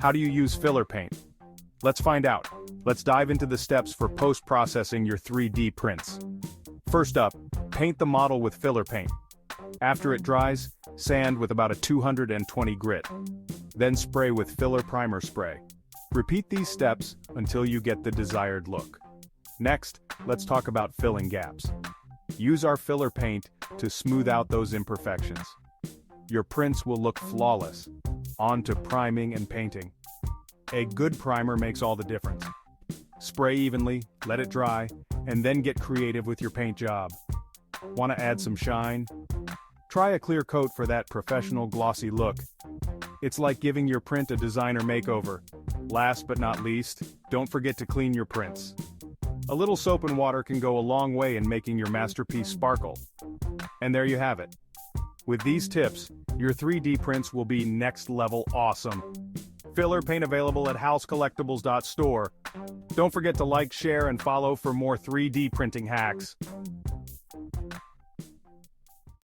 How do you use filler paint? Let's find out. Let's dive into the steps for post-processing your 3D prints. First up, paint the model with filler paint. After it dries, sand with about a 220 grit. Then spray with filler primer spray. Repeat these steps until you get the desired look. Next, let's talk about filling gaps. Use our filler paint to smooth out those imperfections. Your prints will look flawless. On to priming and painting. A good primer makes all the difference. Spray evenly, let it dry, and then get creative with your paint job. Want to add some shine? Try a clear coat for that professional glossy look. It's like giving your print a designer makeover. Last but not least, don't forget to clean your prints. A little soap and water can go a long way in making your masterpiece sparkle. And there you have it. With these tips, your 3D prints will be next level awesome. Filler paint available at housecollectibles.store. Don't forget to like, share, and follow for more 3D printing hacks.